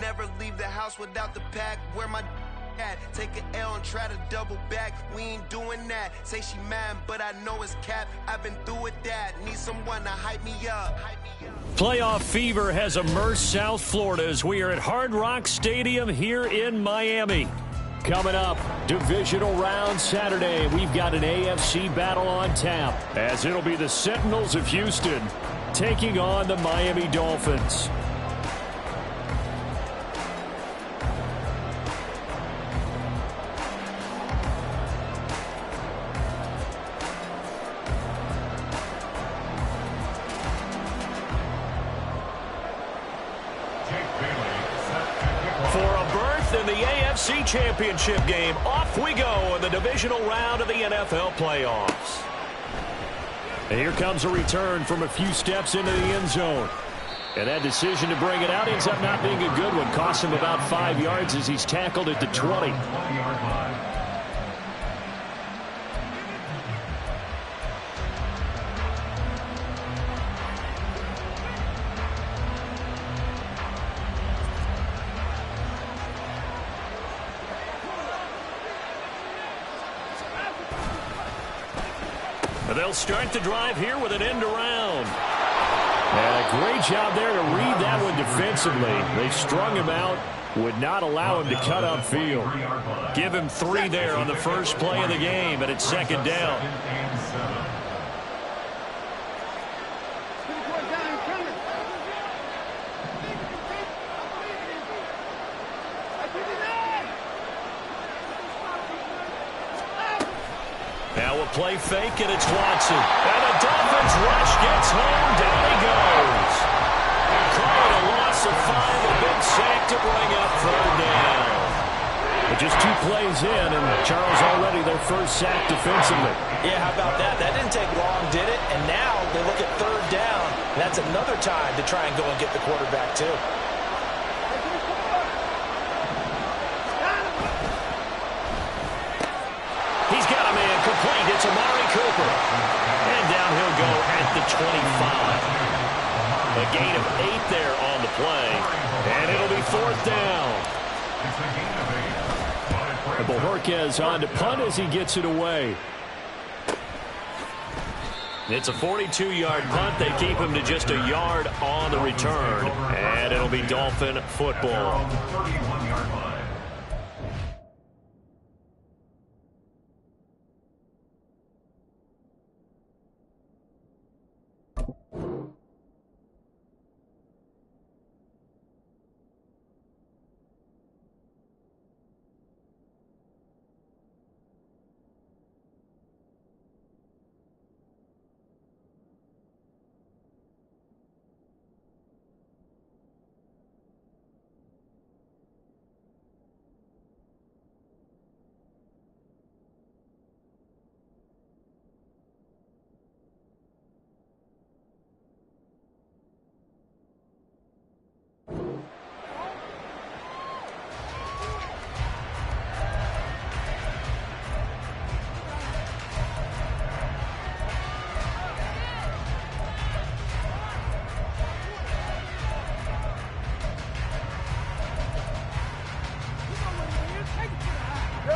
never leave the house without the pack. Where my at? Take an L and try to double back. We ain't doing that. Say she mad, but I know it's cap. I've been through with that. Need someone to hype me up. Playoff fever has immersed South Florida as we are at Hard Rock Stadium here in Miami. Coming up, divisional round Saturday. We've got an AFC battle on tap, as it'll be the Sentinels of Houston taking on the Miami Dolphins. Championship game. Off we go in the divisional round of the NFL playoffs. And here comes a return from a few steps into the end zone. And that decision to bring it out ends up not being a good one. Costs him about 5 yards as he's tackled at the 20. They'll start the drive here with an end around. And a great job there to read that one defensively. They strung him out, would not allow him to cut upfield. Give him 3 there on the first play of the game, and it's second down. Now a play fake, and it's Watson. And the Dolphins rush gets home. Down he goes. Call it a loss of 5. A big sack to bring up third down. But just 2 plays in, and Charles already their first sack defensively. Yeah, how about that? That didn't take long, did it? And now they look at third down. And that's another time to try and go and get the quarterback, too. He's got a man complete. It's Amari Cooper. And down he'll go at the 25. A gain of 8 there on the play. And it'll be 4th down. And Bojorquez on to punt as he gets it away. It's a 42-yard punt. They keep him to just a yard on the return. And it'll be Dolphin football.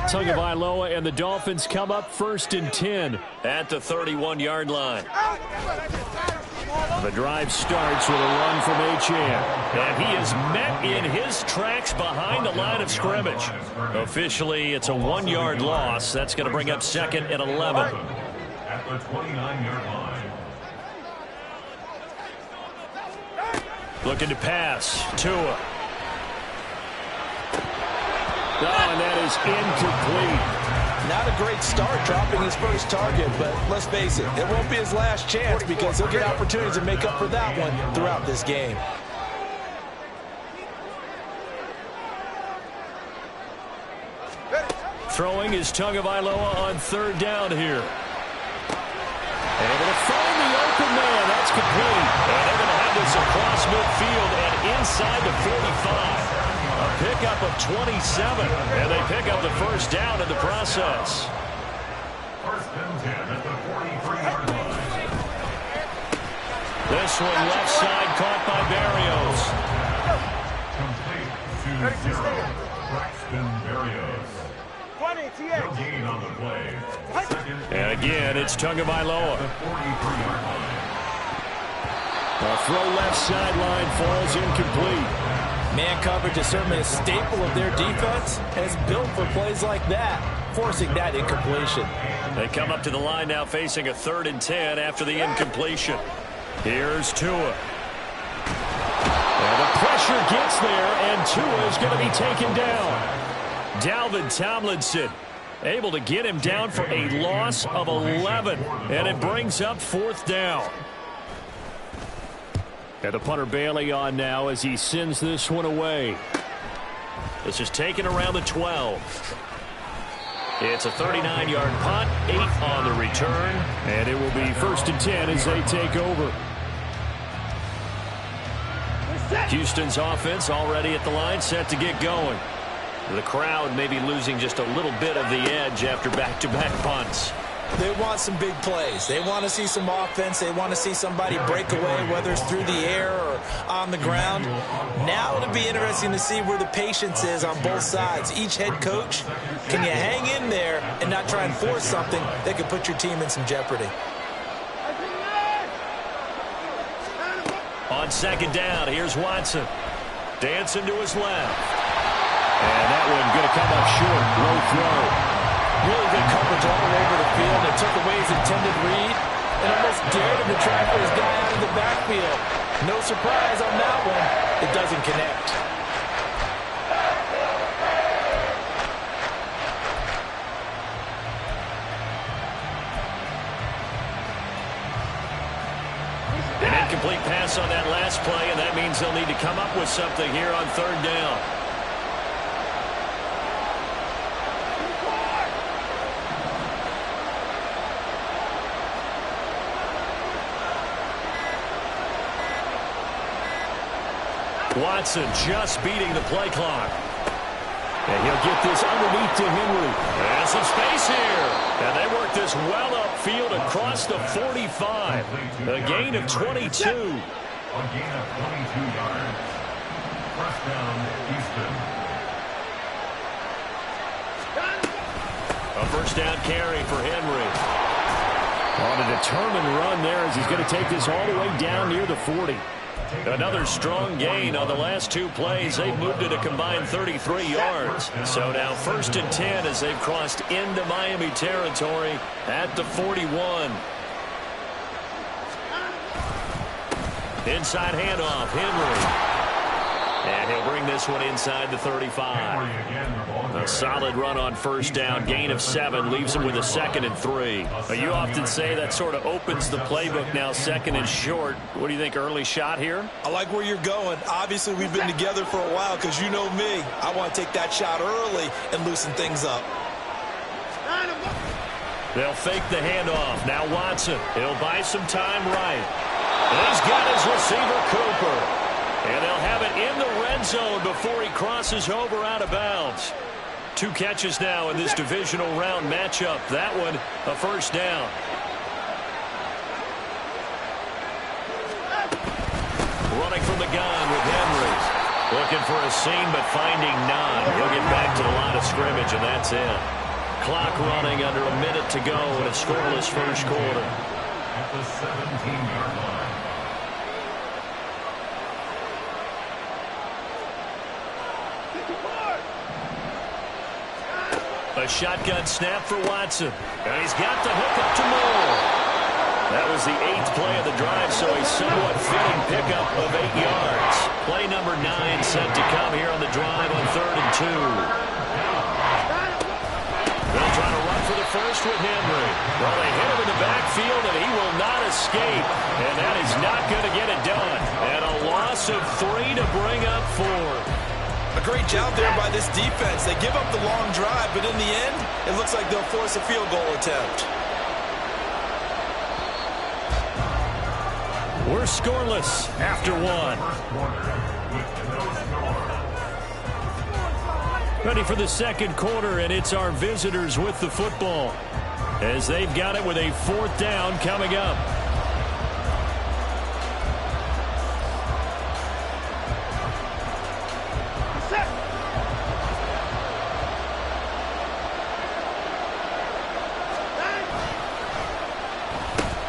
Tagovailoa and the Dolphins come up 1st and 10 at the 31-yard line. The drive starts with a run from Achane. And he is met in his tracks behind the line of scrimmage. Officially, it's a 1-yard loss. That's going to bring up 2nd and 11. At the 29-yard line. Looking to pass. Tua. Oh, and that is incomplete. Not a great start dropping his first target, but let's face it, it won't be his last chance because he'll get opportunities to make up for that one throughout this game. Throwing is Tagovailoa on 3rd down here. Able to find the open man. That's complete. And they're going to have this across midfield and inside the 45. A pickup of 27, and they pick up the first down in the process. 1st and 10 at the 43-yard line. This one left side caught by Berrios. Complete to Braxton Berrios. No gain on the play. And again, it's Tagovailoa. 43-yard line. A throw left sideline falls incomplete. Man coverage is certainly a staple of their defense, and it's built for plays like that, forcing that incompletion. They come up to the line now facing a 3rd and 10 after the incompletion. Here's Tua. And the pressure gets there, and Tua is going to be taken down. Dalvin Tomlinson able to get him down for a loss of 11, and it brings up 4th down. And the punter Bailey on now as he sends this one away. This is taken around the 12. It's a 39-yard punt, 8 on the return, and it will be 1st and 10 as they take over. Houston's offense already at the line, set to get going. The crowd may be losing just a little bit of the edge after back-to-back punts. They want some big plays. They want to see some offense. They want to see somebody break away, whether it's through the air or on the ground. Now it'll be interesting to see where the patience is on both sides. Each head coach, can you hang in there and not try and force something that could put your team in some jeopardy? On 2nd down, here's Watson. Dancing to his left. And that one going to come up short. Low throw. Really good coverage all over the field. It took away his intended read and almost dared him to try for his guy out of the backfield. No surprise on that one. It doesn't connect. An incomplete pass on that last play, and that means they'll need to come up with something here on 3rd down. Watson just beating the play clock. And he'll get this underneath to Henry. There's some space here. And they work this well upfield across the 45. A gain of 22. A gain of 22 yards. First down, Houston. A 1st down carry for Henry. On a determined run there as he's going to take this all the way down near the 40. Another strong gain on the last 2 plays. They've moved it a combined 33 yards. So now 1st and 10 as they've crossed into Miami territory at the 41. Inside handoff, Henry. And he'll bring this one inside the 35. A solid run on 1st down. Gain of 7 leaves him with a 2nd and 3. You often say that sort of opens the playbook now, 2nd and short. What do you think, early shot here? I like where you're going. Obviously, we've been together for a while because you know me. I want to take that shot early and loosen things up. They'll fake the handoff. Now Watson. He'll buy some time right. And he's got his receiver, Cooper. And they'll have it in the red zone before he crosses over out of bounds. 2 catches now in this divisional round matchup. That one, a 1st down. Running from the gun with Henry. Looking for a seam, but finding none. He'll get back to the line of scrimmage, and that's it. Clock running under a minute to go in a scoreless 1st quarter. At the 17-yard line. A shotgun snap for Watson. And he's got the hook up to Moore. That was the 8th play of the drive, so a somewhat fitting pickup of 8 yards. Play number 9 set to come here on the drive on 3rd and 2. They'll try to run for the 1st with Henry. Well, they hit him in the backfield, and he will not escape. And that is not going to get it done. And a loss of 3 to bring up 4. A great job there by this defense. They give up the long drive, but in the end, it looks like they'll force a field goal attempt. We're scoreless after 1. Ready for the 2nd quarter, and it's our visitors with the football as they've got it with a 4th down coming up.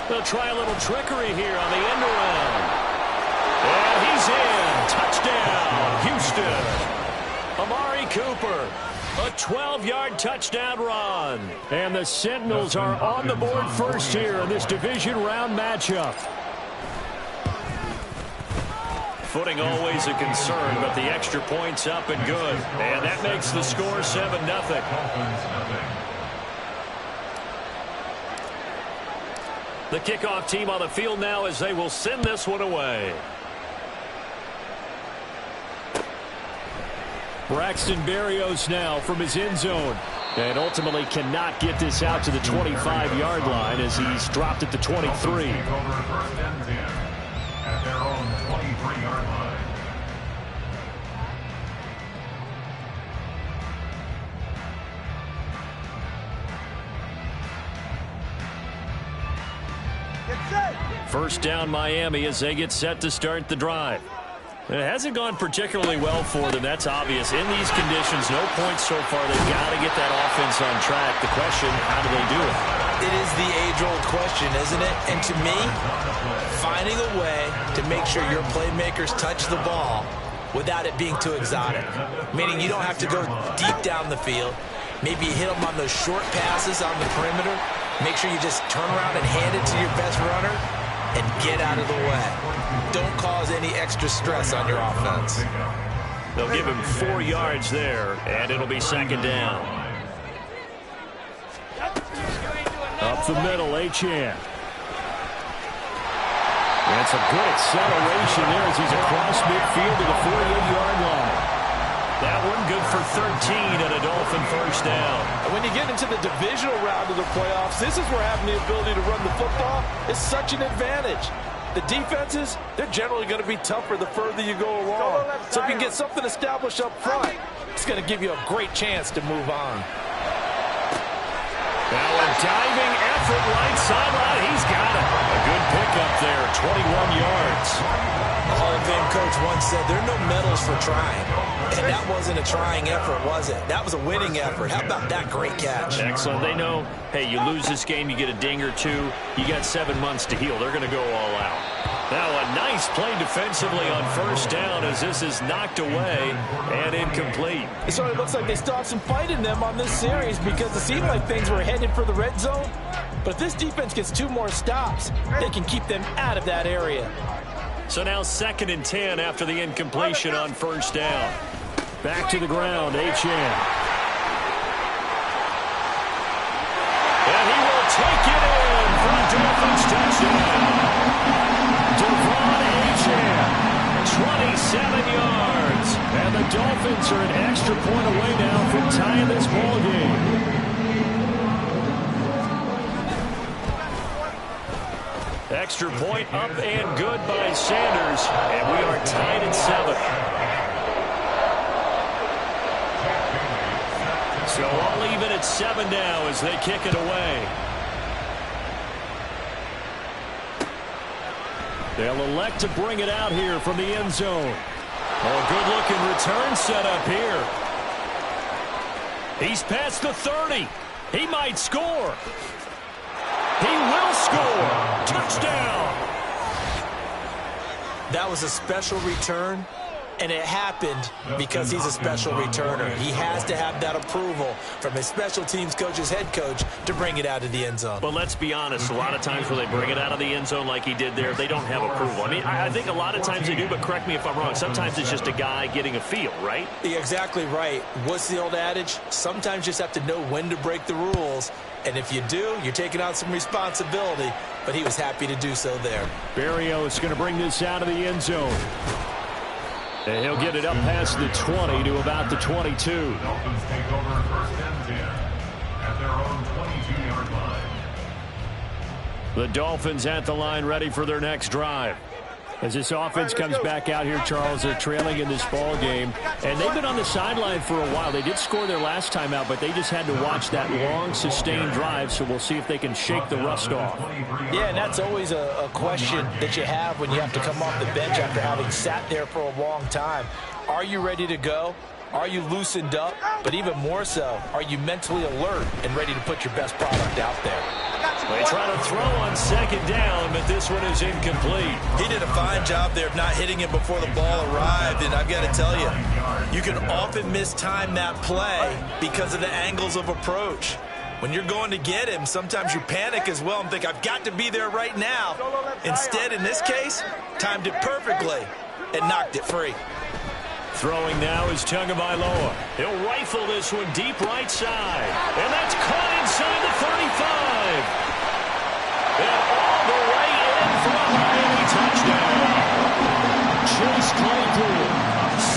They'll try a little trickery here on the end around. And he's in. Touchdown, Houston. Amari Cooper. A 12-yard touchdown run. And the Sentinels are on the board first here in this division round matchup. Footing always a concern, but the extra point's up and good. And that makes the score 7-0. The kickoff team on the field now as they will send this one away. Braxton Berrios now from his end zone. And ultimately cannot get this out to the 25-yard line as he's dropped at the 23. At their own 23-yard line. First down Miami as they get set to start the drive. It hasn't gone particularly well for them. That's obvious. In these conditions, no points so far. They've got to get that offense on track. The question, how do they do it? It is the age-old question, isn't it? And to me, finding a way to make sure your playmakers touch the ball without it being too exotic. Meaning you don't have to go deep down the field. Maybe you hit them on those short passes on the perimeter. Make sure you just turn around and hand it to your best runner and get out of the way. Don't cause any extra stress on your offense. They'll give him 4 yards there, and it'll be second down. Up the middle, Achane. And some good acceleration there as he's across midfield to the 48-yard line. That one good for 13 and a Dolphin first down. And when you get into the divisional round of the playoffs, this is where having the ability to run the football is such an advantage. The defenses, they're generally going to be tougher the further you go along. So if you can get something established up front, it's going to give you a great chance to move on. Now a diving effort right sideline. He's got it. A good pickup there, 21 yards. The Hall of Fame coach once said there are no medals for trying. And that wasn't a trying effort, was it? That was a winning effort. How about that great catch? Excellent. They know, hey, you lose this game, you get a ding or two. You got 7 months to heal. They're going to go all out. Now a nice play defensively on first down as this is knocked away and incomplete. So it looks like they still have some fight in them on this series because it seemed like things were headed for the red zone. But if this defense gets 2 more stops, they can keep them out of that area. So now 2nd and 10 after the incompletion on first down. Back to the ground, Achane. And he will take it in for a Dolphins touchdown. Devon Achane, 27 yards. And the Dolphins are an extra point away now from tying this ball game. Extra point up and good by Sanders. And we are tied at 7. So all even at 7 now as they kick it away. They'll elect to bring it out here from the end zone. Oh, good-looking return set up here. He's past the 30. He might score. He will score. Touchdown. That was a special return, and it happened because he's a special returner. He has to have that approval from his special teams coach's head coach to bring it out of the end zone. But let's be honest, a lot of times when they bring it out of the end zone like he did there, they don't have approval. I mean, I think a lot of times they do, but correct me if I'm wrong. Sometimes it's just a guy getting a feel, right? You're exactly right. What's the old adage? Sometimes you just have to know when to break the rules. And if you do, you're taking on some responsibility. But he was happy to do so there. Berrios is going to bring this out of the end zone. And he'll get it up past the 20 to about the 22. Dolphins take over first and 10 at their own 22-yard line. The Dolphins at the line ready for their next drive. As this offense comes back out here, Charles, they're trailing in this ball game. And they've been on the sideline for a while. They did score their last time out, but they just had to watch that long, sustained drive. So we'll see if they can shake the rust off. Yeah, and that's always a question that you have when you have to come off the bench after having sat there for a long time. Are you ready to go? Are you loosened up? But even more so, are you mentally alert and ready to put your best product out there? They try to throw on second down, but this one is incomplete. He did a fine job there of not hitting it before the ball arrived, and I've got to tell you, you can often mistime that play because of the angles of approach. When you're going to get him, sometimes you panic as well and think, I've got to be there right now. Instead, in this case, timed it perfectly and knocked it free. Throwing now is Tagovailoa. He'll rifle this one deep right side. And that's caught inside the 35. And all the way in for a Miami touchdown. Chase Claypool,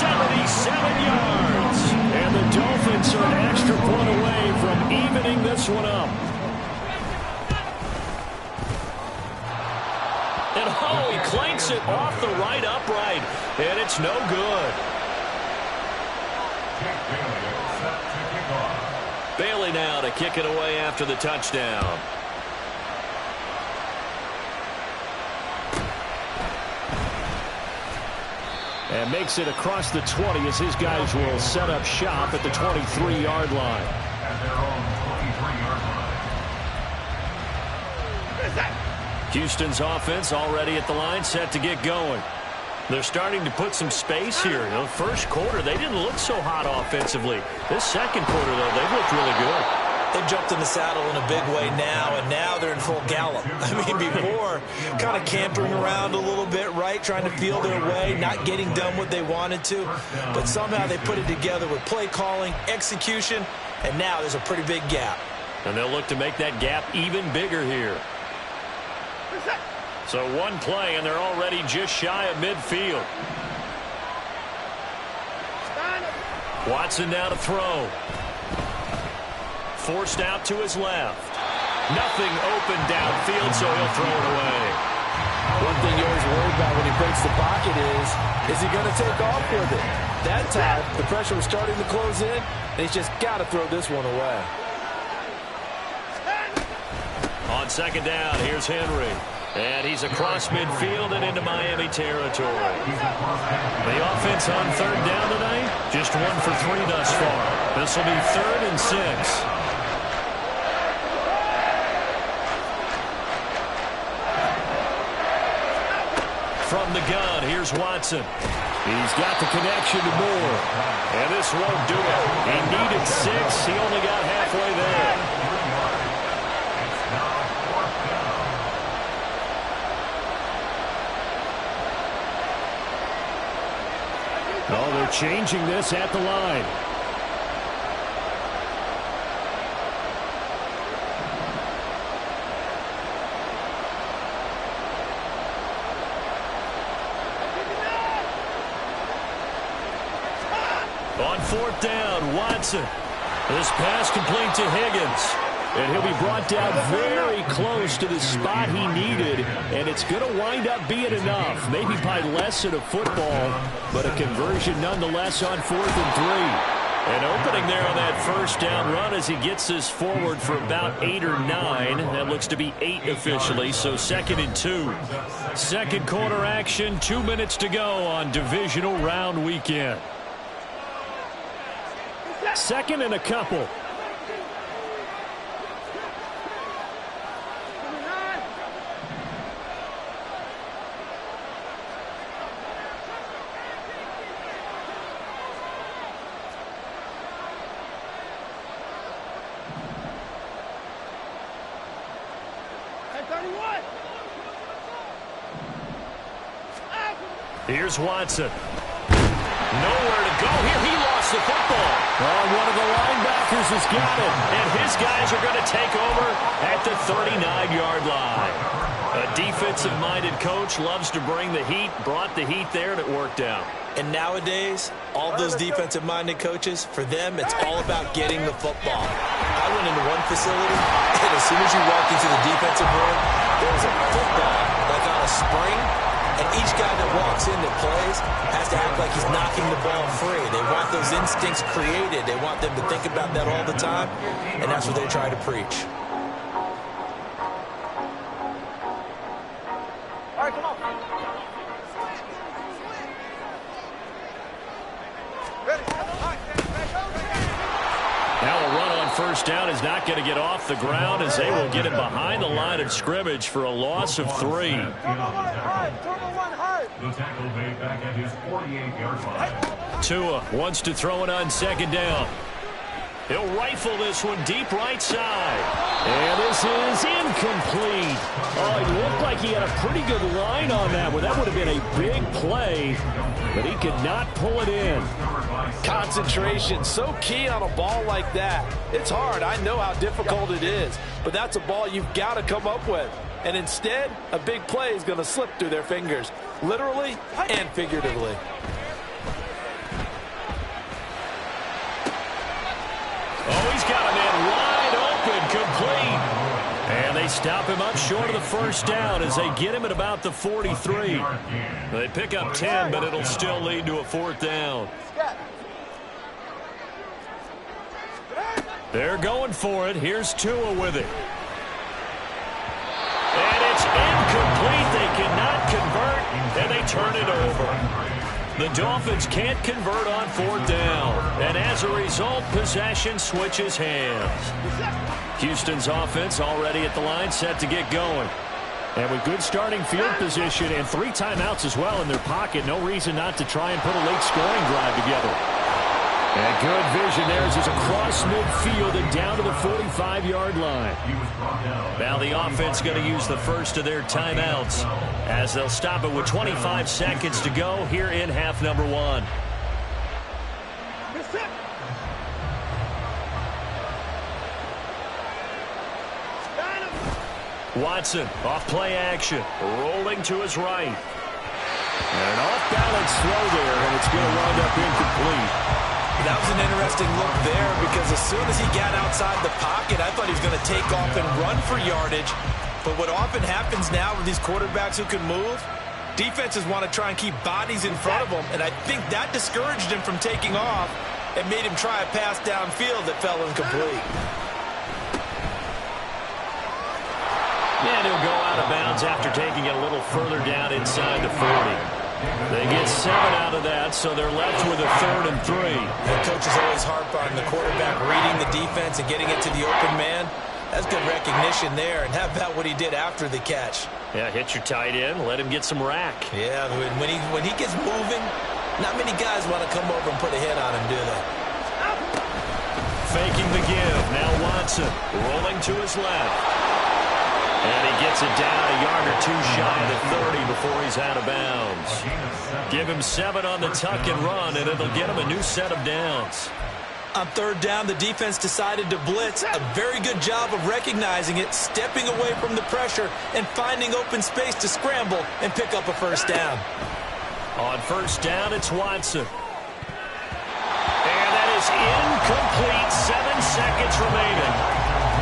77 yards. And the Dolphins are an extra point away from evening this one up. And he clanks it off the right upright. And it's no good. Bailey now to kick it away after the touchdown. And makes it across the 20 as his guys will set up shop at the 23-yard line. Houston's offense already at the line, set to get going. They're starting to put some space here. The first quarter, they didn't look so hot offensively. This second quarter, though, they've looked really good. They jumped in the saddle in a big way now, and now they're in full gallop. I mean, before, kind of cantering around a little bit, right, trying to feel their way, not getting done what they wanted to. But somehow they put it together with play calling, execution, and now there's a pretty big gap. And they'll look to make that gap even bigger here. So one play, and they're already just shy of midfield. Watson now to throw. Forced out to his left. Nothing open downfield, so he'll throw it away. One thing you're always worried about when he breaks the pocket is he going to take off with it? That time, the pressure was starting to close in, and he's just got to throw this one away. On second down, here's Henry. And he's across midfield and into Miami territory. The offense on third down tonight, just 1 for 3 thus far. This will be 3rd and 6. From the gun, here's Watson. He's got the connection to Moore. And this won't do it. He needed 6. He only got halfway there. Oh, they're changing this at the line. On 4th down, Watson. This pass complete to Higgins. And he'll be brought down very close to the spot he needed. And it's going to wind up being enough. Maybe by less than a football, but a conversion nonetheless on 4th and 3. And opening there on that first down run as he gets this forward for about 8 or 9. That looks to be 8 officially, so 2nd and 2. Second quarter action, 2 minutes to go on divisional round weekend. 2nd and a couple. Here's Watson. Nowhere to go here. He lost the football. Oh, one of the linebackers has got it. And his guys are going to take over at the 39-yard line. A defensive-minded coach loves to bring the heat, brought the heat there, and it worked out. And nowadays, all those defensive-minded coaches, for them, it's all about getting the football. I went into one facility, and as soon as you walk into the defensive room, there was a football like on a spring, and each guy that walks in that plays has to act like he's knocking the ball free. They want those instincts created. They want them to think about that all the time, and that's what they try to preach. All right, come on. Now a run on first down as He's not going to get off the ground as they will get him behind the line of scrimmage for a loss of 3. The tackle made back at his 48-yard line. Tua wants to throw it on second down. He'll rifle this one deep right side. And this is incomplete. Oh, he looked like he had a pretty good line on that one. That would have been a big play, but he could not pull it in. Concentration, so key on a ball like that. It's hard. I know how difficult it is, but that's a ball you've got to come up with. And instead, a big play is going to slip through their fingers, literally and figuratively. Oh, he's got a man wide open, complete. And they stop him up short of the first down as they get him at about the 43. They pick up 10, but it'll still lead to a 4th down. They're going for it. Here's Tua with it. And it's incomplete. They cannot convert, and they turn it over. The Dolphins can't convert on 4th down, and as a result, possession switches hands. Houston's offense already at the line, set to get going. And with good starting field position and 3 timeouts as well in their pocket, no reason not to try and put a late scoring drive together. And good vision there as it's across midfield and down to the 45-yard line. Now the offense going to use the first of their timeouts as they'll stop it with 25 seconds to go here in half number 1. Watson off play action, rolling to his right. And an off-balance throw there, and it's going to wind up incomplete. That was an interesting look there because as soon as he got outside the pocket, I thought he was going to take off and run for yardage. But what often happens now with these quarterbacks who can move, defenses want to try and keep bodies in front of them, and I think that discouraged him from taking off and made him try a pass downfield that fell incomplete. And he'll go out of bounds after taking it a little further down inside the 40. They get 7 out of that, so they're left with a 3rd and 3. The coaches always harp on the quarterback reading the defense and getting it to the open man. That's good recognition there. And how about what he did after the catch? Yeah, hit your tight end, let him get some rack. Yeah, when he gets moving, not many guys want to come over and put a hit on him, do they? Faking the give. Now Watson rolling to his left. And he gets it down a yard or 2 shy of the 30 before he's out of bounds. Give him 7 on the tuck and run, and it'll get him a new set of downs. On 3rd down, the defense decided to blitz. A very good job of recognizing it, stepping away from the pressure, and finding open space to scramble and pick up a 1st down. On 1st down, it's Watson. And that is incomplete. 7 seconds remaining.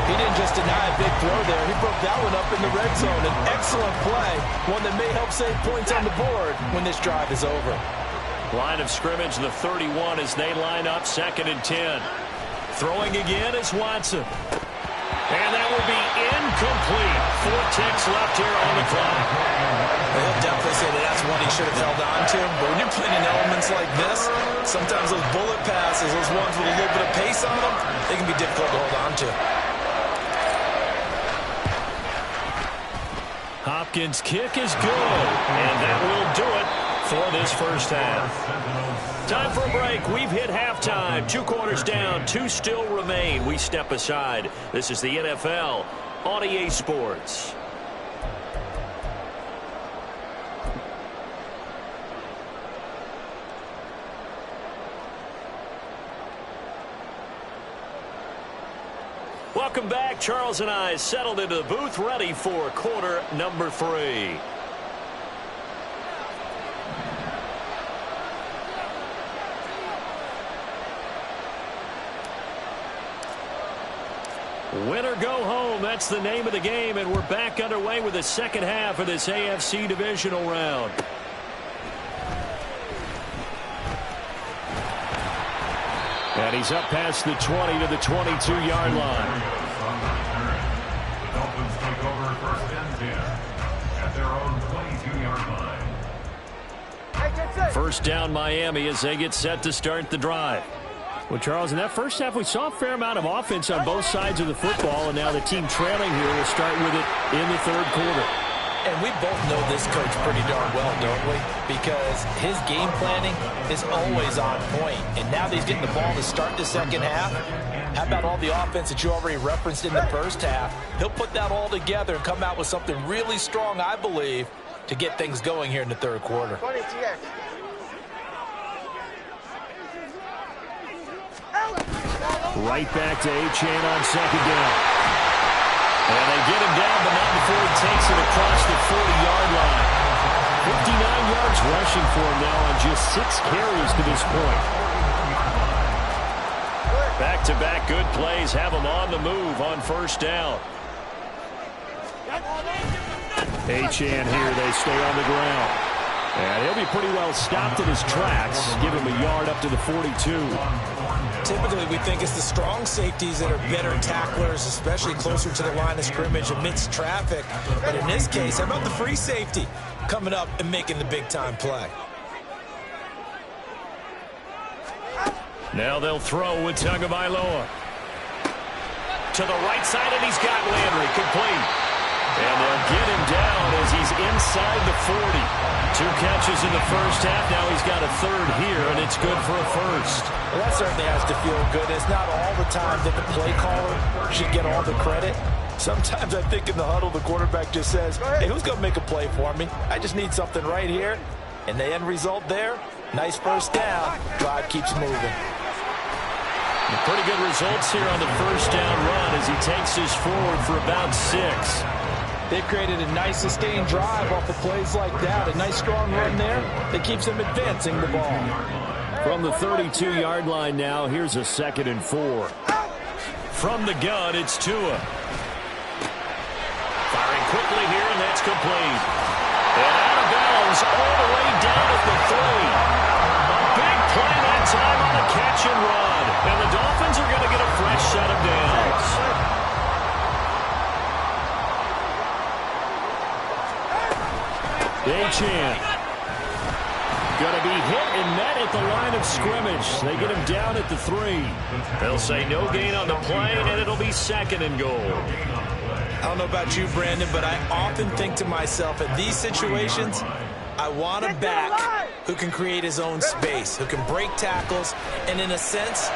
He didn't just deny a big throw there. He broke that one up in the red zone. An excellent play, one that may help save points on the board when this drive is over. Line of scrimmage, the 31 as they line up, 2nd and 10. Throwing again is Watson. And that will be incomplete. 4 ticks left here on the clock. He'll definitely say that that's one he should have held on to. But when you're playing in elements like this, sometimes those bullet passes, those ones with a little bit of pace on them, they can be difficult to hold on to. Hopkins' kick is good, and that will do it for this first half. Time for a break. We've hit halftime. 2 quarters down, 2 still remain. We step aside. This is the NFL on EA Sports. Welcome back. Charles and I settled into the booth, ready for quarter number 3. Win or go home, that's the name of the game, and we're back underway with the second half of this AFC divisional round. And he's up past the 20 to the 22-yard line. The Dolphins take over 1st and 10 at their own 22-yard line. First down Miami as they get set to start the drive. Well, Charles, in that first half, we saw a fair amount of offense on both sides of the football, and now the team trailing here will start with it in the third quarter. And we both know this coach pretty darn well, don't we? Because his game planning is always on point. And now that he's getting the ball to start the second half, how about all the offense that you already referenced in the first half? He'll put that all together and come out with something really strong, I believe, to get things going here in the third quarter. Right back to Achane on second down. And they get him down, but not before he takes it across the 40-yard line. 59 yards rushing for him now on just 6 carries to this point. Back-to-back good plays have him on the move on first down. Achane here, they stay on the ground. And he'll be pretty well stopped in his tracks. Give him a yard up to the 42. Typically, we think it's the strong safeties that are better tacklers, especially closer to the line of scrimmage amidst traffic. But in this case, how about the free safety coming up and making the big-time play? Now they'll throw with Tagovailoa. To the right side, and he's got Landry complete. And they'll get him down as he's inside the 40. 2 catches in the first half. Now he's got a third here, and it's good for a first. Well, that certainly has to feel good. It's not all the time that the play caller should get all the credit. Sometimes I think in the huddle, the quarterback just says, hey, who's going to make a play for me? I just need something right here. And the end result there, nice first down. Drive keeps moving. Pretty good results here on the first down run as he takes this forward for about 6. They've created a nice sustained drive off of plays like that. A nice strong run there that keeps them advancing the ball. From the 32-yard line now, here's a 2nd and 4. From the gun, it's Tua. Firing quickly here, and that's complete. And out of bounds all the way down at the 3. Big play that time on a catch and run. And the Dolphins are going to get a fresh set of downs. Achane going to be hit and met at the line of scrimmage. They get him down at the 3. They'll say no gain on the play, and it'll be 2nd and goal. I don't know about you, Brandon, but I often think to myself, in these situations, I want a back who can create his own space, who can break tackles, and in a sense,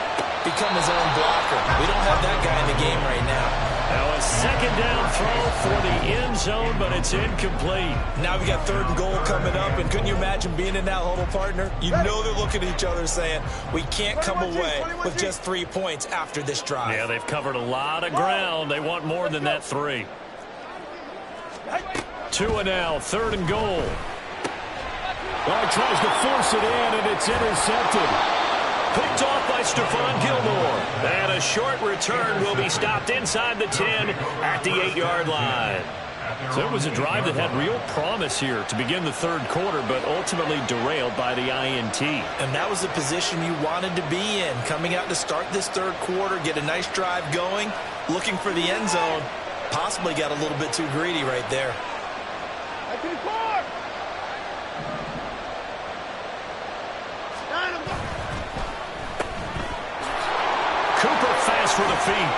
become his own blocker. We don't have that guy in the game right now. Now a 2nd down throw for the end zone, but it's incomplete. Now we got 3rd and goal coming up, and couldn't you imagine being in that huddle, partner? You know they're looking at each other saying, we can't come away with just 3 points after this drive. Yeah, they've covered a lot of ground. They want more than that 3. Tua now, 3rd and goal. Oh, tries to force it in, and it's intercepted. Picked off by Stephon Gilmore. And a short return will be stopped inside the 10 at the 8-yard line. So it was a drive that had real promise here to begin the third quarter, but ultimately derailed by the INT. And that was the position you wanted to be in. Coming out to start this third quarter, get a nice drive going, looking for the end zone. Possibly got a little bit too greedy right there. Cooper fast for the feet.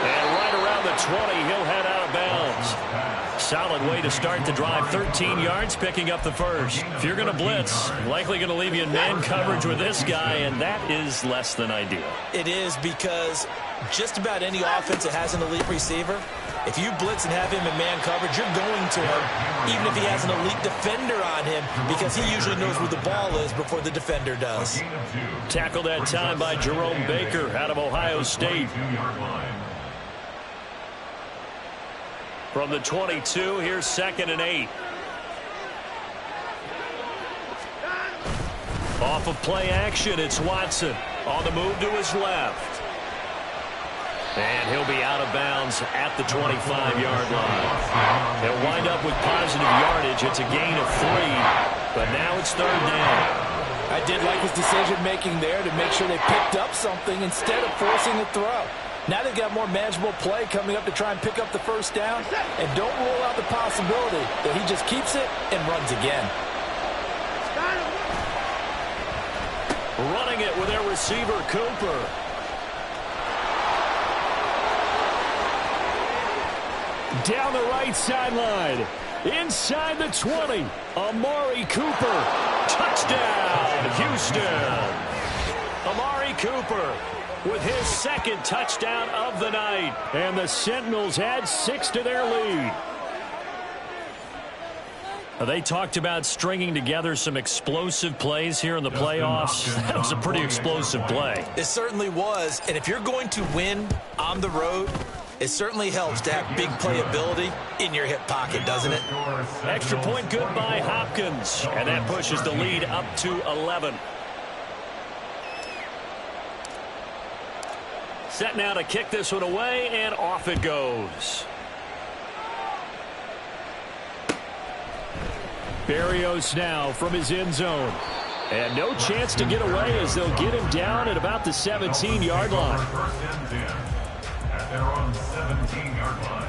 And right around the 20, he'll head out of bounds. Solid way to start the drive. 13 yards, picking up the first. If you're going to blitz, likely going to leave you in man coverage with this guy, and that is less than ideal. It is, because just about any offense that has an elite receiver, if you blitz and have him in man coverage, you're going to him, even if he has an elite defender on him, because he usually knows where the ball is before the defender does. Tackled that time by Jerome Baker out of Ohio State. From the 22, here's 2nd and 8. Off of play action, it's Watson on the move to his left. And he'll be out of bounds at the 25-yard line. They'll wind up with positive yardage. It's a gain of 3, but now it's 3rd down. I did like his decision-making there to make sure they picked up something instead of forcing a throw. Now they've got more manageable play coming up to try and pick up the first down, and don't rule out the possibility that he just keeps it and runs again. Running it with their receiver, Cooper. Down the right sideline. Inside the 20. Amari Cooper. Touchdown, Houston. Amari Cooper with his second touchdown of the night. And the Sentinels add 6 to their lead. They talked about stringing together some explosive plays here in the playoffs. That was a pretty explosive play. It certainly was. And if you're going to win on the road, it certainly helps to have big playability in your hip pocket, doesn't it? Extra point good by Hopkins. And that pushes the lead up to 11. Set now to kick this one away, and off it goes. Berrios now from his end zone. And no chance to get away as they'll get him down at about the 17-yard line. First and 10 at their own 17-yard line.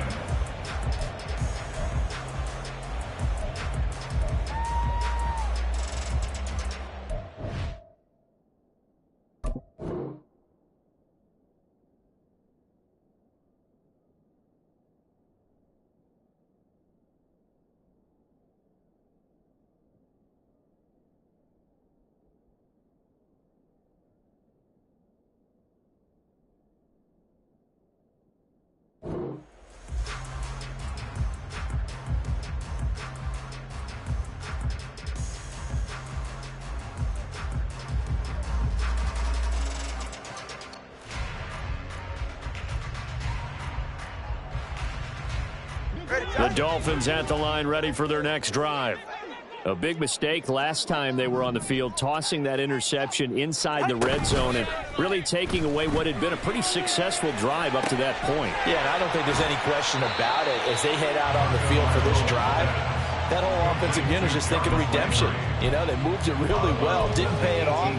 The Dolphins at the line, ready for their next drive. A big mistake last time they were on the field, tossing that interception inside the red zone and really taking away what had been a pretty successful drive up to that point. Yeah, and I don't think there's any question about it. As they head out on the field for this drive, that whole offensive unit is just thinking redemption. You know, they moved it really well, didn't pay it off.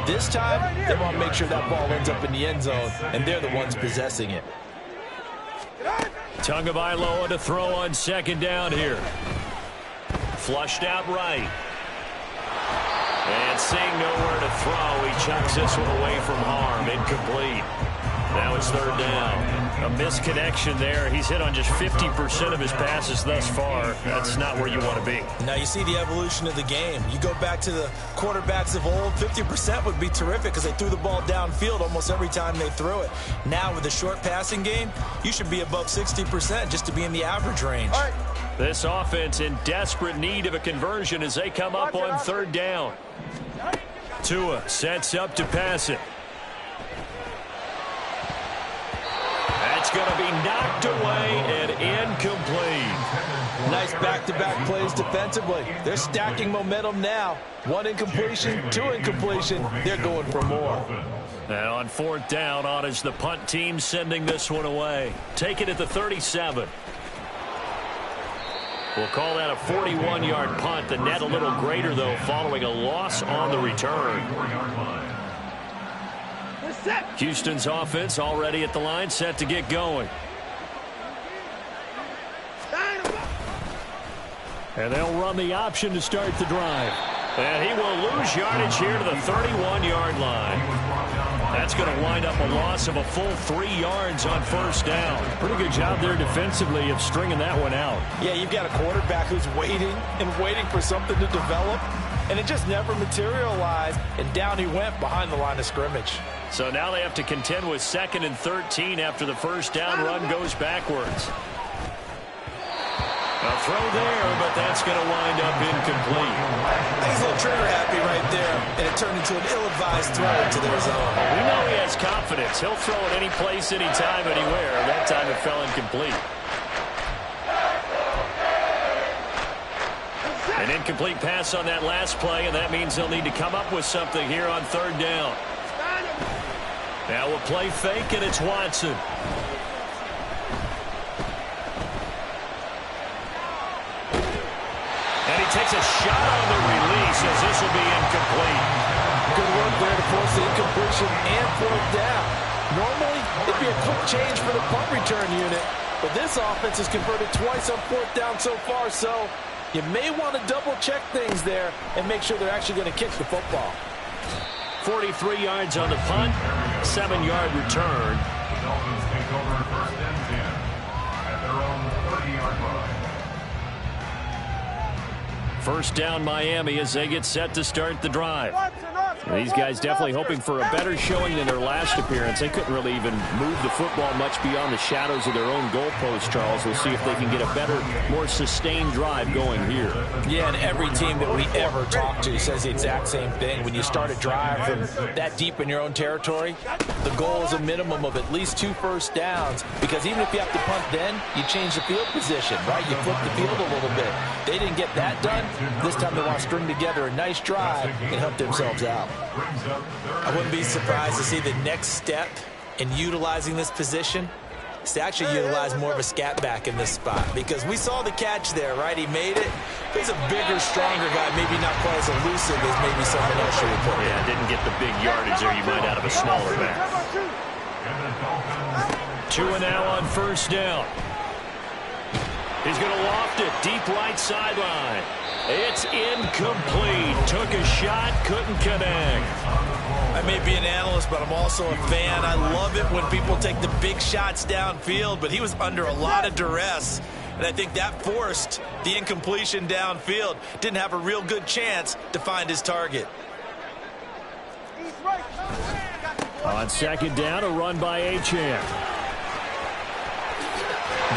This time, they want to make sure that ball ends up in the end zone, and they're the ones possessing it. Tagovailoa to throw on second down here. Flushed out right. And seeing nowhere to throw, he chucks this one away from harm. Incomplete. Now it's third down. A misconnection there. He's hit on just 50% of his passes thus far. That's not where you want to be. Now you see the evolution of the game. You go back to the quarterbacks of old, 50% would be terrific because they threw the ball downfield almost every time they threw it. Now with the short passing game, you should be above 60% just to be in the average range. This offense in desperate need of a conversion as they come up on third down. Tua sets up to pass it. That's going to be knocked away and incomplete. Nice back-to-back plays defensively. They're stacking momentum now. One incompletion, two incompletion. They're going for more. And on fourth down, on is the punt team sending this one away. Take it at the 37. We'll call that a 41-yard punt. The net a little greater, though, following a loss on the return. Houston's offense already at the line, set to get going. And they'll run the option to start the drive. And he will lose yardage here to the 31-yard line. That's going to wind up a loss of a full 3 yards on first down. Pretty good job there defensively of stringing that one out. Yeah, you've got a quarterback who's waiting and waiting for something to develop, and it just never materialized, and down he went behind the line of scrimmage. So now they have to contend with 2nd and 13 after the first down run goes backwards. A throw there, but that's going to wind up incomplete. I think he's a little trigger happy right there, and it turned into an ill-advised throw into their zone. We know he has confidence. He'll throw it any place, anytime, anywhere. That time it fell incomplete. An incomplete pass on that last play, and that means they'll need to come up with something here on third down. Now we'll play fake, and it's Watson. And he takes a shot on the release as this will be incomplete. Good work there to force the incompletion and fourth down. Normally, it'd be a quick change for the punt return unit, but this offense has converted twice on fourth down so far, so you may want to double-check things there and make sure they're actually going to kick the football. 43 yards on the punt, 7-yard return. The Dolphins take over first and 10 at their own 30-yard line. First down Miami as they get set to start the drive. These guys definitely hoping for a better showing than their last appearance. They couldn't really even move the football much beyond the shadows of their own goalpost, Charles. We'll see if they can get a better, more sustained drive going here. Yeah, and every team that we ever talk to says the exact same thing. When you start a drive from that deep in your own territory, the goal is a minimum of at least 2 first downs, because even if you have to punt then, you change the field position, right? You flip the field a little bit. They didn't get that done. This time they want to string together a nice drive and help themselves out. I wouldn't be surprised to see the next step in utilizing this position is to actually utilize more of a scat back in this spot, because we saw the catch there, right? He made it. He's a bigger, stronger guy, maybe not quite as elusive as maybe someone else should have put in. Yeah, didn't get the big yardage there you might out of a smaller back. 2 now on first down. He's going to loft it deep right sideline. It's incomplete. Took a shot, couldn't connect. I may be an analyst, but I'm also a fan. I love it when people take the big shots downfield, but he was under a lot of duress, and I think that forced the incompletion downfield. Didn't have a real good chance to find his target. On second down, a run by Achane.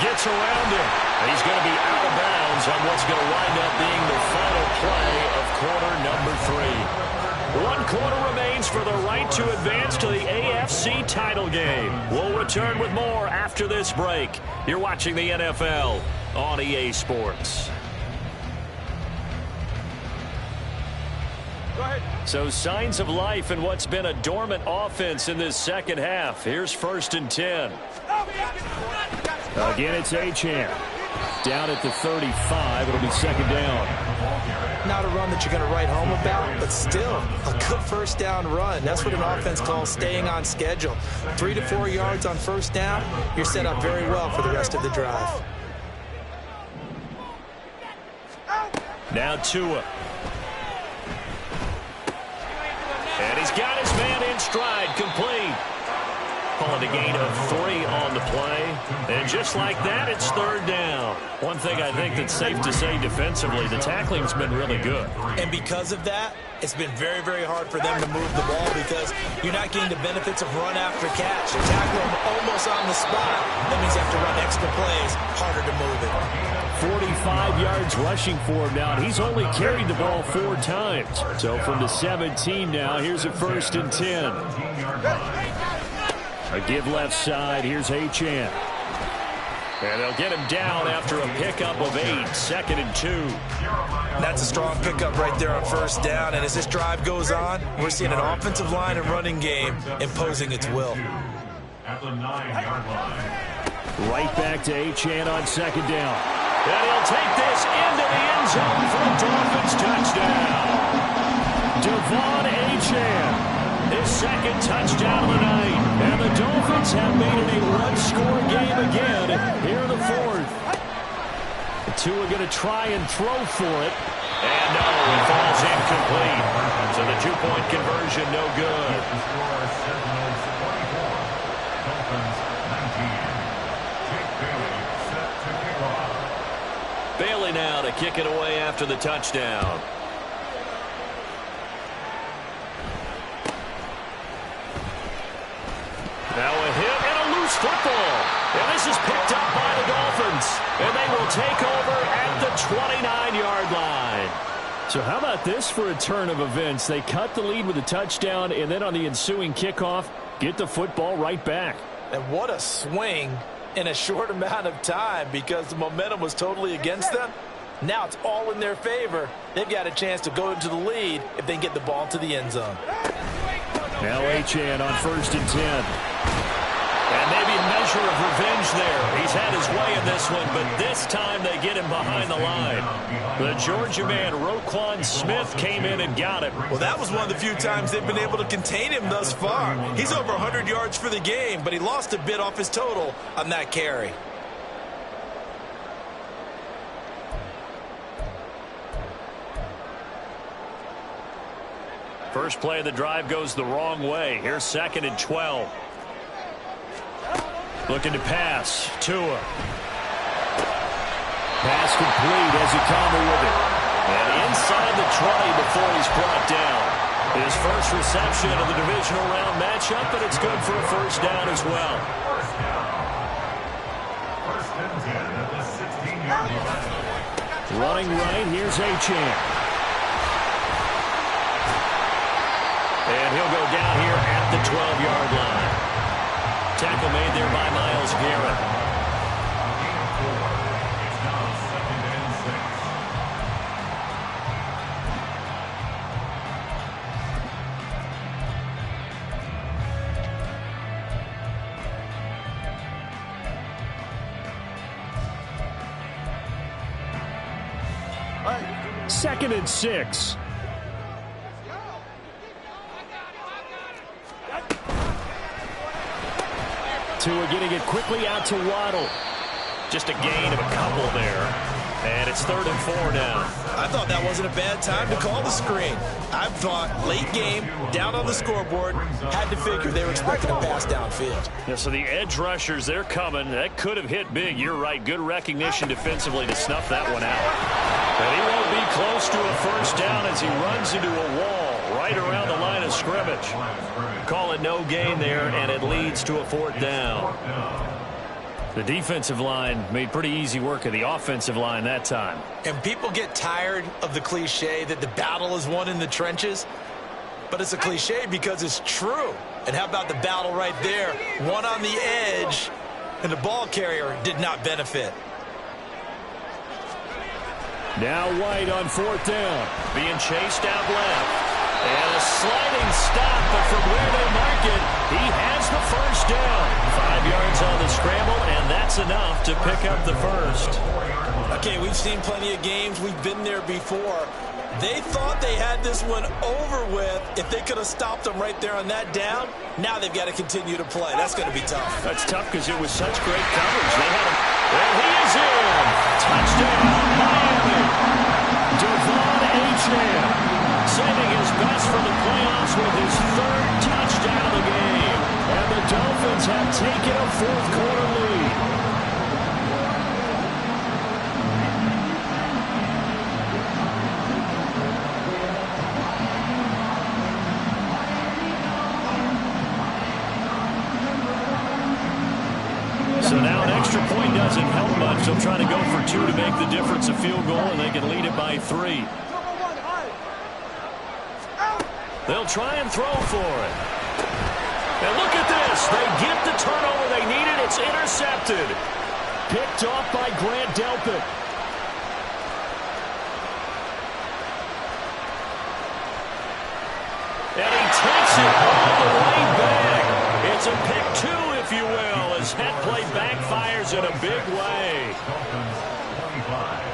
Gets around him. He's going to be out of bounds on what's going to wind up being the final play of quarter number 3. 1 quarter remains for the right to advance to the AFC title game. We'll return with more after this break. You're watching the NFL on EA Sports. So signs of life in what's been a dormant offense in this second half. Here's first and 10. Again, it's Achane. Down at the 35. It'll be second down. Not a run that you're going to write home about, but still a good first down run. That's what an offense calls staying on schedule. 3 to 4 yards on first down, you're set up very well for the rest of the drive. Now Tua. And he's got his man in stride, complete. Calling a gain of 3 on the play. And just like that, it's third down. One thing I think that's safe to say defensively, the tackling's been really good. And because of that, it's been very, very hard for them to move the ball, because you're not getting the benefits of run after catch. You tackle them almost on the spot. That means you have to run extra plays, harder to move it. 45 yards rushing for him now. He's only carried the ball 4 times. So from the 17 now, here's a first and 10. A give left side. Here's Achane. And they'll get him down after a pickup of 8. Second and 2. That's a strong pickup right there on first down. And as this drive goes on, we're seeing an offensive line and running game imposing its will. At the 9-yard line. Right back to Achane on second down. And he'll take this into the end zone for a Dolphins touchdown. Devon Achane. His second touchdown of the night. And the Dolphins have made it a one-score game again here in the 4th. The Tua going to try and throw for it. And no, it falls incomplete. So the 2-point conversion no good. The score is Sentinels 24, Dolphins 19. Jake Bailey set to kick off. Bailey now to kick it away after the touchdown. Now a hit and a loose football. And this is picked up by the Dolphins. And they will take over at the 29-yard line. So how about this for a turn of events? They cut the lead with a touchdown, and then on the ensuing kickoff, get the football right back. And what a swing in a short amount of time, because the momentum was totally against them. Now it's all in their favor. They've got a chance to go into the lead if they can get the ball to the end zone. Now Achane on first and 10. And maybe a measure of revenge there. He's had his way in this one, but this time they get him behind the line. The Georgia man, Roquan Smith, came in and got it. Well, that was one of the few times they've been able to contain him thus far. He's over 100 yards for the game, but he lost a bit off his total on that carry. First play of the drive goes the wrong way. Here's 2nd and 12. Looking to pass. Tua. Pass complete as he Conley with it. And inside the 20 before he's brought down. His first reception of the divisional round matchup, but it's good for a first down as well. First and 10 at the 16-yard line. Running right, here's Achane. And he'll go down here at the 12-yard line. Tackle made there by Myles Garrett. It's now 2nd and 6. 2nd and 6. Tua getting it quickly out to Waddle. Just a gain of a couple there. And it's 3rd and 4 now. I thought that wasn't a bad time to call the screen. I thought late game, down on the scoreboard, had to figure they were expecting a pass downfield. Yeah, so the edge rushers, they're coming. That could have hit big. You're right. Good recognition defensively to snuff that one out. And he won't be close to a first down as he runs into a wall right around the line of scrimmage. Call it no gain there, and it leads to a 4th down. The defensive line made pretty easy work of the offensive line that time. And people get tired of the cliche that the battle is won in the trenches. But it's a cliche because it's true. And how about the battle right there? One on the edge, and the ball carrier did not benefit. Now White on 4th down. Being chased out left. And a sliding stop, but from where they mark it, he has the first down. 5 yards on the scramble, and that's enough to pick up the first. Okay, we've seen plenty of games. We've been there before. They thought they had this one over with if they could have stopped them right there on that down. Now they've got to continue to play. That's going to be tough. That's tough because it was such great coverage. They had him, and he is in. Touchdown, Miami. Devon Achane. Saving his best for the playoffs with his 3rd touchdown of the game. And the Dolphins have taken a 4th quarter lead. So now an extra point doesn't help much. They'll try to go for 2 to make the difference a field goal, and they can lead it by 3. They'll try and throw for it. And look at this. They get the turnover they needed. It's intercepted. Picked off by Grant Delpit. And he takes it all the way back. It's a pick 2, if you will, as that play backfires in a big way. Dolphins 25.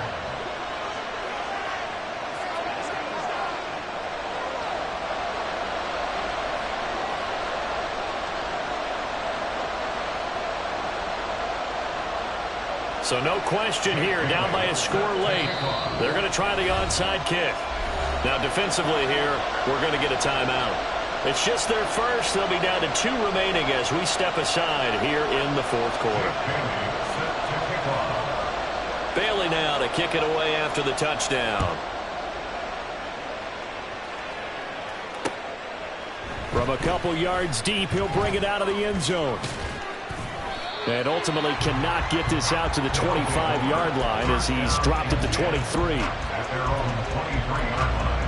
So no question here, down by a score late. They're going to try the onside kick. Now defensively here, we're going to get a timeout. It's just their first. They'll be down to 2 remaining as we step aside here in the 4th quarter. Bailey now to kick it away after the touchdown. From a couple yards deep, he'll bring it out of the end zone. And ultimately cannot get this out to the 25-yard line as he's dropped at the 23. At their own 23-yard line.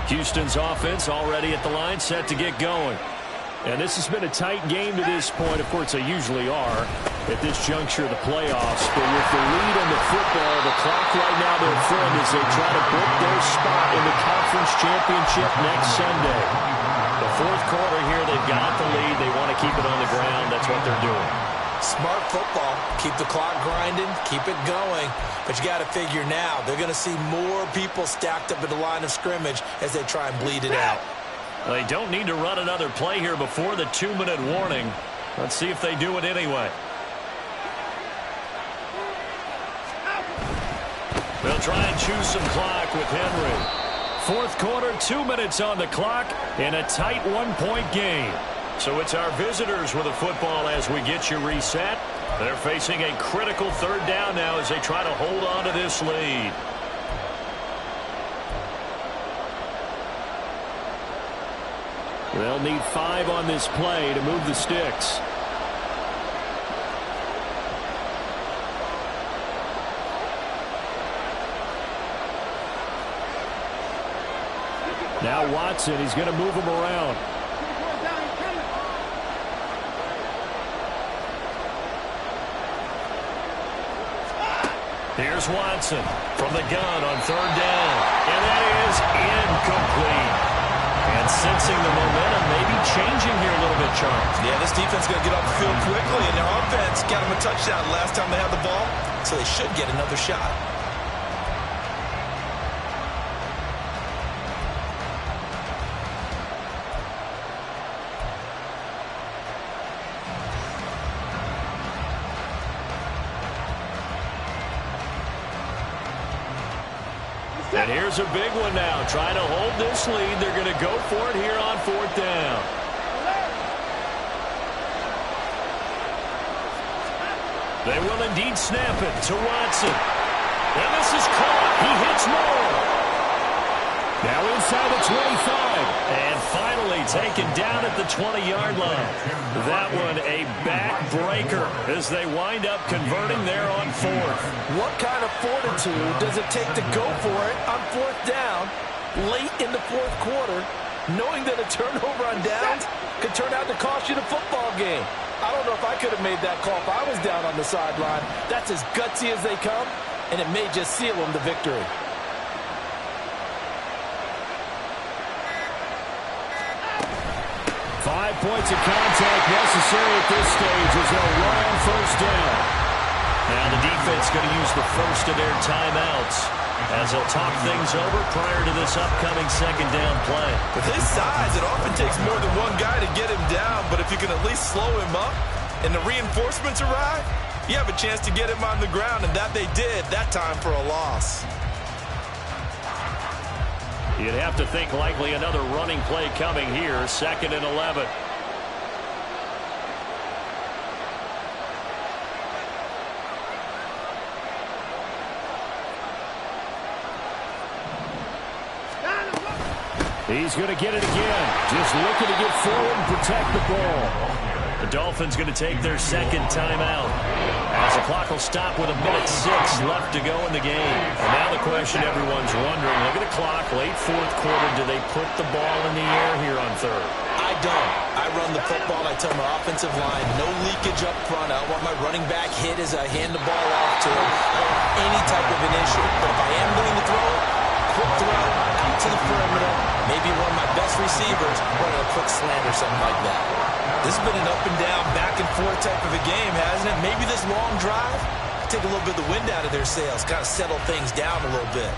Houston's offense already at the line, set to get going. And this has been a tight game to this point. Of course, they usually are at this juncture of the playoffs. But with the lead in the football, the clock right now their friend as they try to book their spot in the conference championship next Sunday. The 4th quarter here, they've got the lead. They want to keep it on the ground. That's what they're doing. Smart football. Keep the clock grinding. Keep it going. But you got to figure now, they're going to see more people stacked up at the line of scrimmage as they try and bleed it out. They don't need to run another play here before the 2-minute warning. Let's see if they do it anyway. They'll try and choose some clock with Henry. Fourth quarter, 2 minutes on the clock in a tight one-point game. So it's our visitors with the football as we get you reset. They're facing a critical third down now as they try to hold on to this lead. They'll need 5 on this play to move the sticks. Now Watson, he's going to move him around. Here's Watson from the gun on third down. And that is incomplete. And sensing the momentum, maybe changing here a little bit, Charles. Yeah, this defense is going to get off the field quickly, and their offense got them a touchdown last time they had the ball, so they should get another shot. And here's a big one now. Trying to hold this lead. They're going to go for it here on fourth down. They will indeed snap it to Watson. And this is caught. He hits Moore. Now inside the 25. And finally taken down at the 20-yard line. That one a backbreaker as they wind up converting there on fourth. What kind of fortitude does it take to go for it on fourth down late in the fourth quarter, knowing that a turnover on downs could turn out to cost you the football game? I don't know if I could have made that call if I was down on the sideline. That's as gutsy as they come, and it may just seal them the victory. Five points of contact necessary at this stage as they'll run on first down. Now the defense going to use the first of their timeouts as they'll talk things over prior to this upcoming second down play. With his size, it often takes more than one guy to get him down, but if you can at least slow him up and the reinforcements arrive, you have a chance to get him on the ground, and that they did that time for a loss. You'd have to think likely another running play coming here, 2nd and 11. He's going to get it again. Just looking to get forward and protect the ball. The Dolphins going to take their second timeout as the clock will stop with 1:06 left to go in the game. And now the question everyone's wondering, look at the clock, late fourth quarter, do they put the ball in the air here on third? I don't. I run the football. I tell my offensive line, no leakage up front. I don't want my running back hit as I hand the ball off to him. I don't want any type of an issue. But if I am going to throw it, quick throw out to the perimeter, maybe one of my best receivers running a quick slant or something like that. This has been an up and down, back and forth type of a game, hasn't it? Maybe this long drive take a little bit of the wind out of their sails, kind of settle things down a little bit.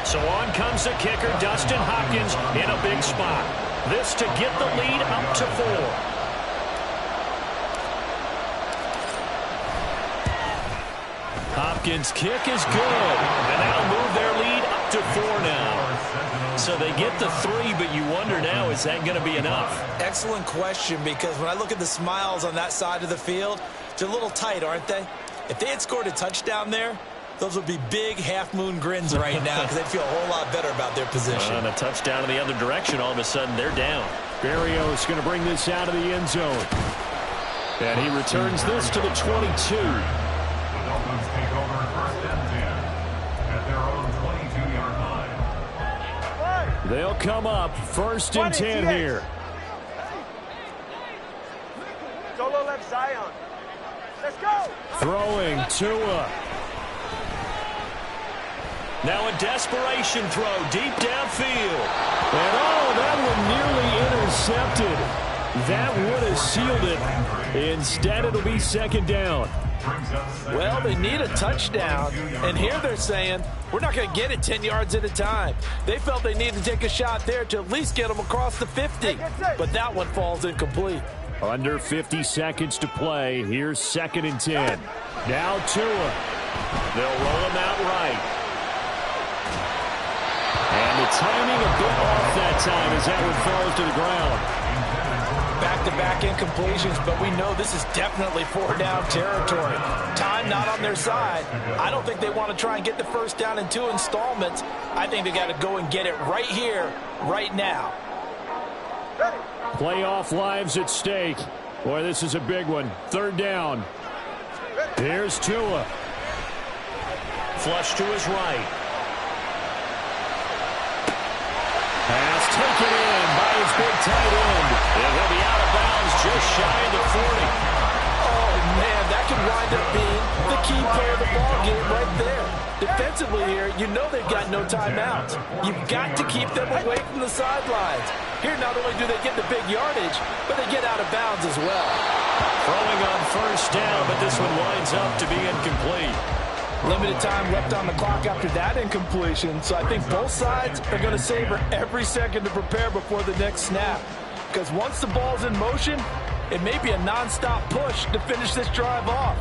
So on comes the kicker, Dustin Hopkins, in a big spot. This to get the lead up to 4. Hopkins' kick is good, and that'll move their lead up to 4 now. So they get the 3, but you wonder now, is that going to be enough? Excellent question, because when I look at the smiles on that side of the field, they're a little tight, aren't they? If they had scored a touchdown there, those would be big half-moon grins right now because they'd feel a whole lot better about their position. And a touchdown in the other direction, all of a sudden they're down. Berrios going to bring this out of the end zone. And he returns this to the 22. The Dolphins take over 1st and 10 at their own 22-yard line. They'll come up 1st and 10 here. Solo left Zion. Let's go. Throwing Tua. Now a desperation throw deep downfield. And that one nearly intercepted. That would have sealed it. Instead, it'll be 2nd down. Well, they need a touchdown, and here they're saying, we're not going to get it 10 yards at a time. They felt they needed to take a shot there to at least get them across the 50, but that one falls incomplete. Under 50 seconds to play. Here's 2nd and 10. Now Tua. They'll roll him out right. And the timing a bit off that time as that one falls to the ground. Back-to-back incompletions, but we know this is definitely 4-down territory. Time not on their side. I don't think they want to try and get the first down in 2 installments. I think they got to go and get it right here, right now. Playoff lives at stake. Boy, this is a big one. 3rd down. Here's Tua. Flush to his right. Pass taken in by his big tight end. And he'll be out of bounds just shy of the 40. Oh, man, that could wind up being the key play of the ball game right there. Defensively here, you know they've got no timeouts. You've got to keep them away from the sidelines. Here, not only do they get the big yardage, but they get out of bounds as well. Throwing on 1st down, but this one winds up to be incomplete. Limited time left on the clock after that incompletion, so I think both sides are going to savor every second to prepare before the next snap. Because once the ball's in motion, it may be a nonstop push to finish this drive off.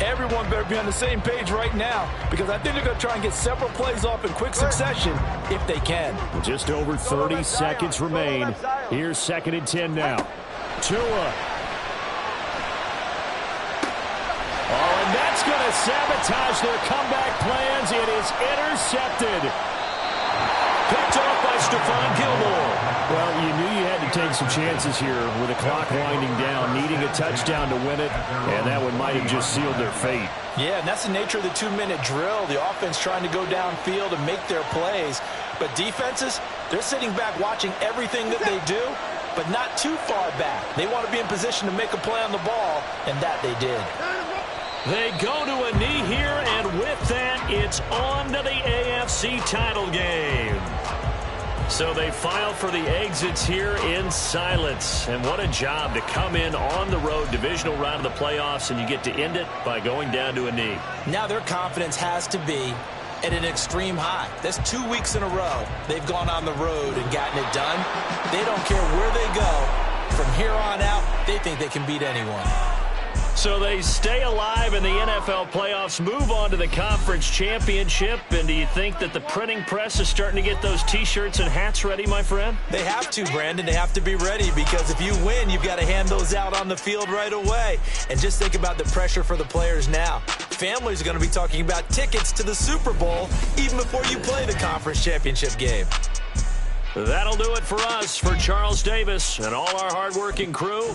Everyone better be on the same page right now, because I think they're going to try and get several plays off in quick succession if they can. Just over 30 seconds remain. Here's 2nd and 10 now. Tua. Oh, and that's going to sabotage their comeback plans. It is intercepted. Picked off by Stephon Gilmore. Well, you knew you had to take some chances here with the clock winding down, needing a touchdown to win it, and that one might have just sealed their fate. Yeah, and that's the nature of the 2-minute drill. The offense trying to go downfield and make their plays. But defenses, they're sitting back watching everything that they do, but not too far back. They want to be in position to make a play on the ball, and that they did. They go to a knee here, and with that, it's on to the AFC title game. So they file for the exits here in silence. And what a job to come in on the road, divisional round of the playoffs, and you get to end it by going down to a knee. Now their confidence has to be at an extreme high. That's 2 weeks in a row they've gone on the road and gotten it done. They don't care where they go. From here on out, they think they can beat anyone. So they stay alive in the NFL playoffs, move on to the conference championship. And do you think that the printing press is starting to get those T-shirts and hats ready, my friend? They have to, Brandon. They have to be ready, because if you win, you've got to hand those out on the field right away. And just think about the pressure for the players now. Families are going to be talking about tickets to the Super Bowl even before you play the conference championship game. That'll do it for us. For Charles Davis and all our hardworking crew,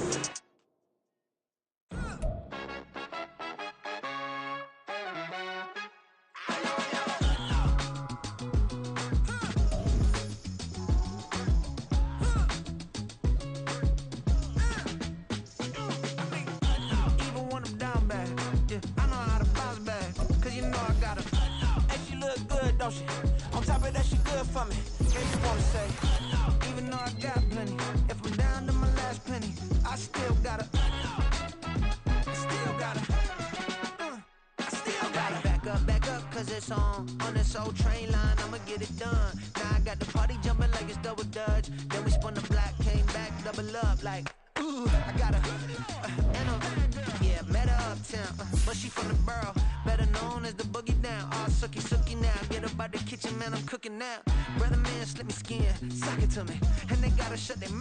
on top of that, she good for me. Make you wanna say, even though I got plenty, if I'm down to my last penny, I still gotta back up, cause it's on this old train line, I'ma get it done. Now I got the party jumping like it's double dutch. Then we spun the block, came back, double up, like, ooh, I got met her uptown, but she from the borough, better known as the boogie down. All sookie now, get up out the kitchen, man, I'm cooking now. Brother man, slip me skin, sock it to me, and they gotta shut their mouth.